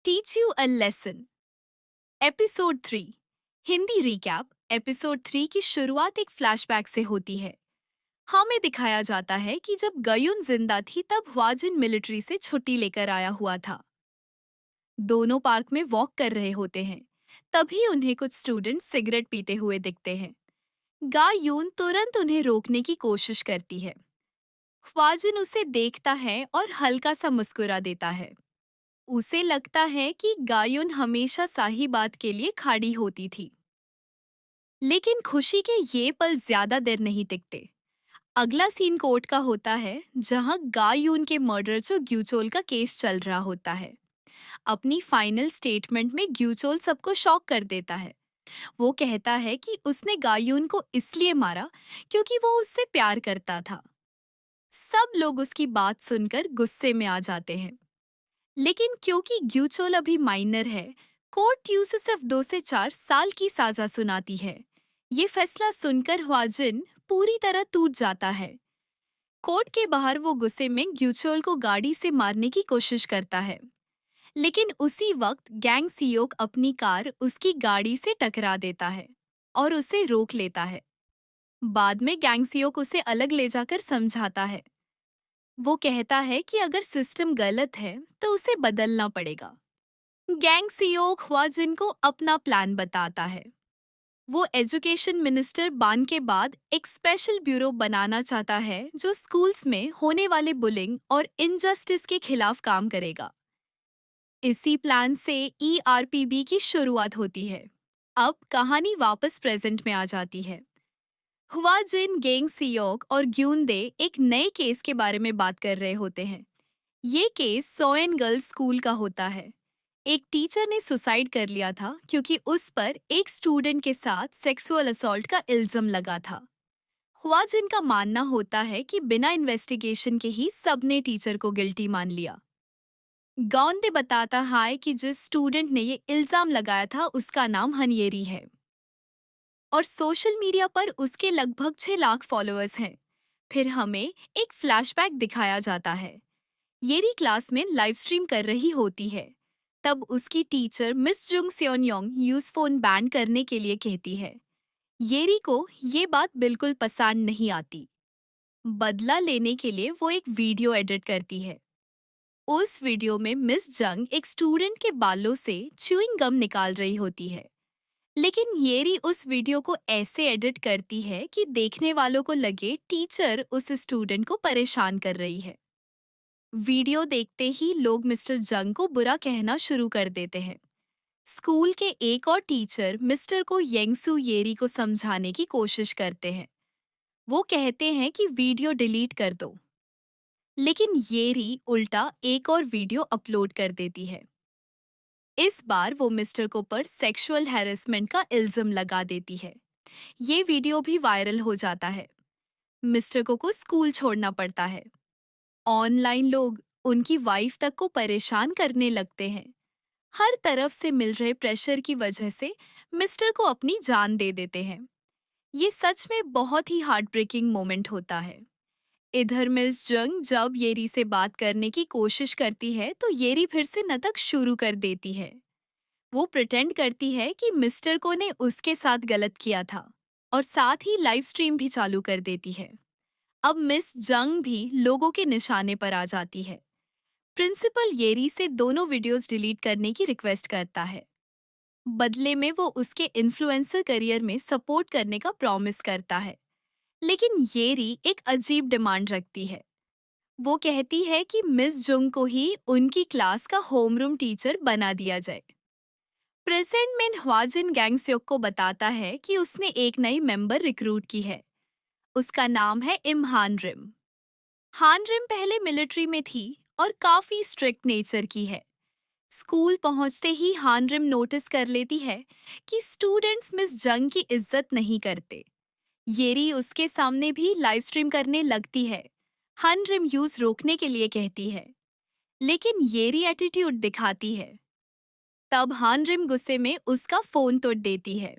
Teach you a lesson. Episode 3। Hindi recap. Episode 3 की शुरुआत एक फ्लैशबैक से होती है। हमें दिखाया जाता है कि जब गयुन जिंदा थी तब ह्वाजिन मिलिट्री से छुट्टी लेकर आया हुआ था। दोनों पार्क में वॉक कर रहे होते हैं। तभी उन्हें कुछ स्टूडेंट सिगरेट पीते हुए दिखते हैं। गा यून तुरंत उन्हें रोकने की कोशिश करती है। ख्वाजिन उसे देखता है और हल्का सा मुस्कुरा देता है। उसे लगता है कि गायुन हमेशा सही बात के लिए खड़ी होती थी। लेकिन खुशी के ये पल ज्यादा देर नहीं टिकते। अगला सीन कोर्ट का होता है, जहां गायुन के मर्डर जो ग्यूचोल का केस चल रहा होता है। अपनी फाइनल स्टेटमेंट में ग्यूचोल सबको शॉक कर देता है। वो कहता है कि उसने गायुन को इसलिए मारा क्योंकि वो उससे प्यार करता था। सब लोग उसकी बात सुनकर गुस्से में आ जाते हैं। लेकिन क्योंकि ग्यूचोल अभी माइनर है, कोर्ट उसे सिर्फ 2 से 4 साल की सजा सुनाती है। ये फैसला सुनकर ह्वाजिन पूरी तरह टूट जाता है। कोर्ट के बाहर वो गुस्से में ग्यूचोल को गाड़ी से मारने की कोशिश करता है। लेकिन उसी वक्त गैंग सियोक अपनी कार उसकी गाड़ी से टकरा देता है और उसे रोक लेता है। बाद में गैंग सियोक उसे अलग ले जाकर समझाता है। वो कहता है कि अगर सिस्टम गलत है तो उसे बदलना पड़ेगा। गैंग सीईओ ख्वाजिन को अपना प्लान बताता है। वो एजुकेशन मिनिस्टर बान के बाद एक स्पेशल ब्यूरो बनाना चाहता है जो स्कूल्स में होने वाले बुलिंग और इनजस्टिस के खिलाफ काम करेगा। इसी प्लान से ईआरपीबी की शुरुआत होती है। अब कहानी वापस प्रेजेंट में आ जाती है। ह्वाजिन, गेंग सियोक और ग्यूनदे एक नए केस के बारे में बात कर रहे होते हैं। ये केस सोएन गर्ल्स स्कूल का होता है। एक टीचर ने सुसाइड कर लिया था क्योंकि उस पर एक स्टूडेंट के साथ सेक्सुअल असॉल्ट का इल्जाम लगा था। ख्वाजिन का मानना होता है कि बिना इन्वेस्टिगेशन के ही सबने टीचर को गिल्टी मान लिया। गौंदे बताता है कि जिस स्टूडेंट ने ये इल्जाम लगाया था उसका नाम हनियेरी है और सोशल मीडिया पर उसके लगभग 6 लाख फॉलोअर्स हैं। फिर हमें एक फ्लैशबैक दिखाया जाता है। येरी क्लास में लाइव स्ट्रीम कर रही होती है। तब उसकी teacher miss Jung Seonyoung use phone ban करने के लिए कहती है। येरी को ये बात बिल्कुल पसंद नहीं आती। बदला लेने के लिए वो एक वीडियो एडिट करती है। उस वीडियो में मिस जंग एक स्टूडेंट के बालों से च्युइंग गम निकाल रही होती है। लेकिन येरी उस वीडियो को ऐसे एडिट करती है कि देखने वालों को लगे टीचर उस स्टूडेंट को परेशान कर रही है। वीडियो देखते ही लोग मिस्टर जंग को बुरा कहना शुरू कर देते हैं। स्कूल के एक और टीचर मिस्टर को येंगसू येरी को समझाने की कोशिश करते हैं। वो कहते हैं कि वीडियो डिलीट कर दो। लेकिन येरी उल्टा एक और वीडियो अपलोड कर देती है। इस बार वो मिस्टर को पर सेक्सुअल हैरेसमेंट का इल्जाम लगा देती है। ये वीडियो भी वायरल हो जाता है। मिस्टर को स्कूल छोड़ना पड़ता है। ऑनलाइन लोग उनकी वाइफ तक को परेशान करने लगते हैं। हर तरफ से मिल रहे प्रेशर की वजह से मिस्टर को अपनी जान दे देते हैं। ये सच में बहुत ही हार्ट ब्रेकिंग मोमेंट होता है। इधर मिस जंग जब येरी से बात करने की कोशिश करती है तो येरी फिर से नाटक शुरू कर देती है। वो प्रिटेंड करती है कि मिस्टर को ने उसके साथ गलत किया था और साथ ही लाइव स्ट्रीम भी चालू कर देती है। अब मिस जंग भी लोगों के निशाने पर आ जाती है। प्रिंसिपल येरी से दोनों वीडियोस डिलीट करने की रिक्वेस्ट करता है। बदले में वो उसके इन्फ्लुएंसर करियर में सपोर्ट करने का प्रॉमिस करता है। लेकिन येरी एक अजीब डिमांड रखती है। वो कहती है कि मिस जुंग को ही उनकी क्लास का होमरूम टीचर बना दिया जाए। प्रेजेंट में ह्वाजिन गैंगस्योक को बताता है कि उसने एक नई मेंबर रिक्रूट की है। उसका नाम है इमहान रिम। हान रिम पहले मिलिट्री में थी और काफी स्ट्रिक्ट नेचर की है। स्कूल पहुंचते ही हानरिम नोटिस कर लेती है कि स्टूडेंट्स मिस जंग की इज्जत नहीं करते। येरी उसके सामने भी लाइव स्ट्रीम करने लगती है। हानरिम यूज रोकने के लिए कहती है, लेकिन येरी एटीट्यूड दिखाती है। तब हानरिम गुस्से में उसका फोन तोड़ देती है।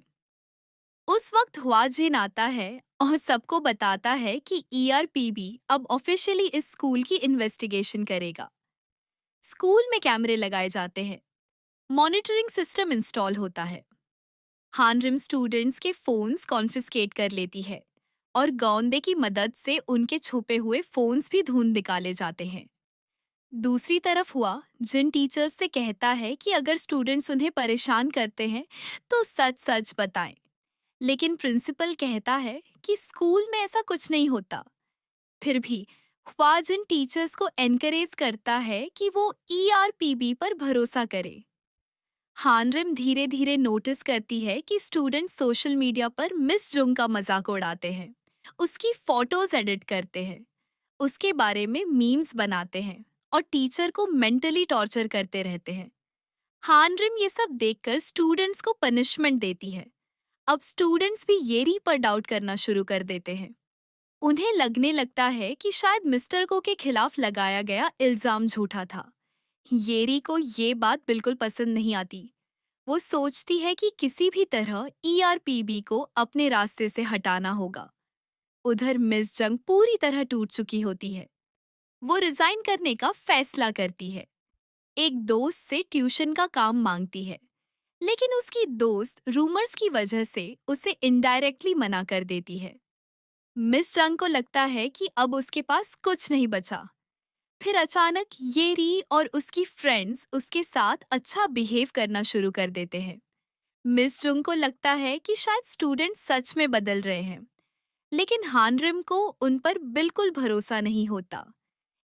उस वक्त ह्वाजिन आता है और सबको बताता है कि ईआरपीबी अब ऑफिशियली इस स्कूल की इन्वेस्टिगेशन करेगा। स्कूल में कैमरे लगाए जाते हैं। मॉनिटरिंग सिस्टम इंस्टॉल होता है। हानरिम स्टूडेंट्स के फोन्स कॉन्फिस्केट कर लेती है और गोंदे की मदद से उनके छुपे हुए फोन्स भी ढूंढ निकाले जाते हैं। दूसरी तरफ हुआ जिन टीचर्स से कहता है कि अगर स्टूडेंट्स उन्हें परेशान करते हैं तो सच सच बताएं, लेकिन प्रिंसिपल कहता है कि स्कूल में ऐसा कुछ नहीं होता। फिर भी हुआ जिन टीचर्स को एनकरेज करता है कि वो ईआरपीबी पर भरोसा करे। हानरिम धीरे धीरे नोटिस करती है कि स्टूडेंट सोशल मीडिया पर मिस जुंग का मजाक उड़ाते हैं, उसकी फोटोज एडिट करते हैं, उसके बारे में मीम्स बनाते हैं और टीचर को मेंटली टॉर्चर करते रहते हैं। हानरिम ये सब देखकर स्टूडेंट्स को पनिशमेंट देती है। अब स्टूडेंट्स भी येरी पर डाउट करना शुरू कर देते हैं। उन्हें लगने लगता है कि शायद मिस्टर को के खिलाफ लगाया गया इल्जाम झूठा था। येरी को ये बात बिल्कुल पसंद नहीं आती। वो सोचती है कि किसी भी तरह ईआरपीबी को अपने रास्ते से हटाना होगा। उधर मिस जंग पूरी तरह टूट चुकी होती है। वो रिजाइन करने का फैसला करती है। एक दोस्त से ट्यूशन का काम मांगती है, लेकिन उसकी दोस्त रूमर्स की वजह से उसे इनडायरेक्टली मना कर देती है। मिस जंग को लगता है कि अब उसके पास कुछ नहीं बचा। फिर अचानक ये री और उसकी फ्रेंड्स उसके साथ अच्छा बिहेव करना शुरू कर देते हैं। मिस जुंग को लगता है कि शायद स्टूडेंट सच में बदल रहे हैं, लेकिन हानरिम को उन पर बिल्कुल भरोसा नहीं होता।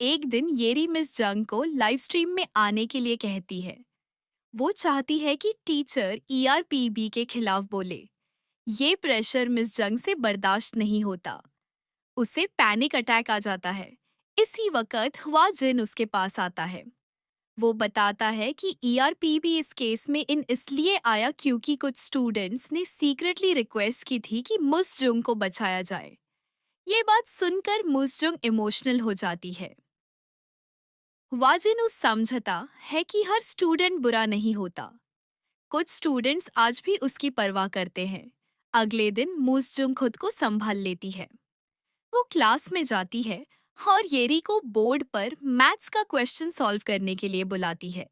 एक दिन येरी मिस जंग को लाइव स्ट्रीम में आने के लिए कहती है। वो चाहती है कि टीचर ईआरपीबी के खिलाफ बोले। ये प्रेशर मिस जंग से बर्दाश्त नहीं होता। उसे पैनिक अटैक आ जाता है। इसी वक्त हुआ जिन उसके पास आता है। वो बताता है कि ईआरपीबी इस केस में इन इसलिए आया क्योंकि कुछ स्टूडेंट्स ने सीक्रेटली रिक्वेस्ट की थी कि मुसजुंग को बचाया जाए। ये बात सुनकर मुसजुंग इमोशनल हो जाती है। वाजिन उस समझता है कि हर स्टूडेंट बुरा नहीं होता। कुछ स्टूडेंट्स आज भी उसकी परवाह करते हैं। अगले दिन मुसजुंग खुद को संभाल लेती है। वो क्लास में जाती है और येरी को बोर्ड पर मैथ्स का क्वेश्चन सॉल्व करने के लिए बुलाती है।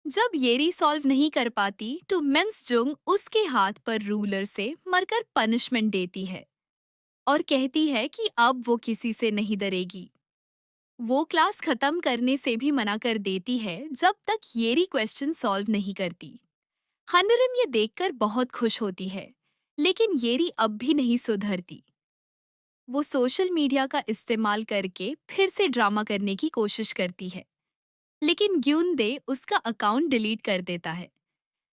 जब येरी सॉल्व नहीं कर पाती तो मिम्स जुंग उसके हाथ पर रूलर से मरकर पनिशमेंट देती है और कहती है कि अब वो किसी से नहीं डरेगी। वो क्लास खत्म करने से भी मना कर देती है जब तक येरी क्वेश्चन सॉल्व नहीं करती। हनरिम ये देखकर बहुत खुश होती है, लेकिन येरी अब भी नहीं सुधरती। वो सोशल मीडिया का इस्तेमाल करके फिर से ड्रामा करने की कोशिश करती है, लेकिन ग्यूनदे उसका अकाउंट डिलीट कर देता है।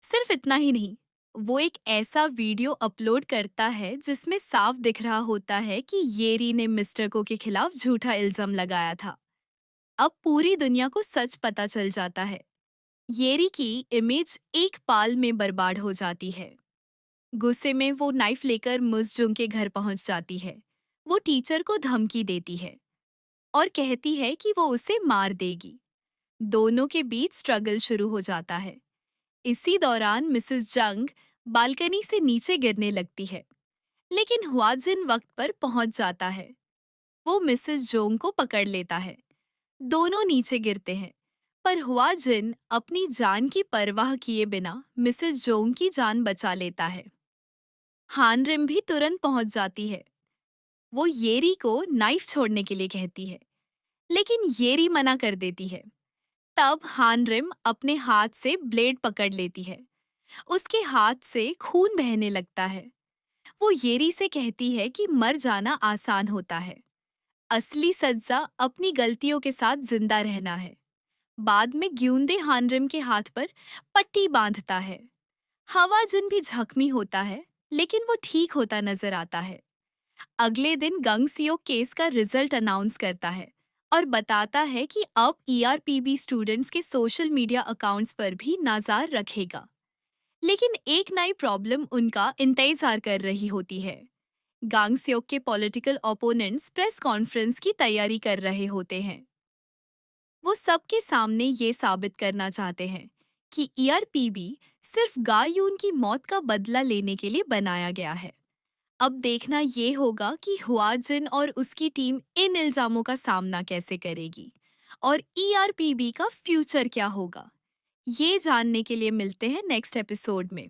सिर्फ इतना ही नहीं, वो एक ऐसा वीडियो अपलोड करता है जिसमें साफ दिख रहा होता है कि येरी ने मिस्टर को के खिलाफ झूठा इल्जाम लगाया था। अब पूरी दुनिया को सच पता चल जाता है। येरी की इमेज एक पाल में बर्बाद हो जाती है। गुस्से में वो नाइफ लेकर मुसजुंग के घर पहुंच जाती है। वो टीचर को धमकी देती है और कहती है कि वो उसे मार देगी। दोनों के बीच स्ट्रगल शुरू हो जाता है। इसी दौरान मिसेस जंग बालकनी से नीचे गिरने लगती है, लेकिन हुआजिन वक्त पर पहुंच जाता है। वो मिसेस जोंग को पकड़ लेता है। दोनों नीचे गिरते हैं, पर हुआजिन अपनी जान की परवाह किए बिना मिसेस जोंग की जान बचा लेता है। हानरिम भी तुरंत पहुंच जाती है। वो येरी को नाइफ छोड़ने के लिए कहती है, लेकिन येरी मना कर देती है। तब हानरिम अपने हाथ से ब्लेड पकड़ लेती है। उसके हाथ से खून बहने लगता है। वो येरी से कहती है कि मर जाना आसान होता है, असली सजा अपनी गलतियों के साथ जिंदा रहना है। बाद में ग्यूंदे हानरिम के हाथ पर पट्टी बांधता है। हवाजुन भी जख्मी होता है, लेकिन वो ठीक होता नजर आता है। अगले दिन गंगसियो केस का रिजल्ट अनाउंस करता है और बताता है कि अब ईआरपीबी स्टूडेंट्स के सोशल मीडिया अकाउंट्स पर भी नजर रखेगा। लेकिन एक नई प्रॉब्लम उनका इंतजार कर रही होती है। गांगस्योक के पॉलिटिकल ओपोनेंट्स प्रेस कॉन्फ्रेंस की तैयारी कर रहे होते हैं। वो सबके सामने ये साबित करना चाहते हैं कि ईआरपीबी सिर्फ गायून की मौत का बदला लेने के लिए बनाया गया है। अब देखना ये होगा कि हुआजिन और उसकी टीम इन इल्जामों का सामना कैसे करेगी और ईआरपीबी का फ्यूचर क्या होगा। ये जानने के लिए मिलते हैं नेक्स्ट एपिसोड में।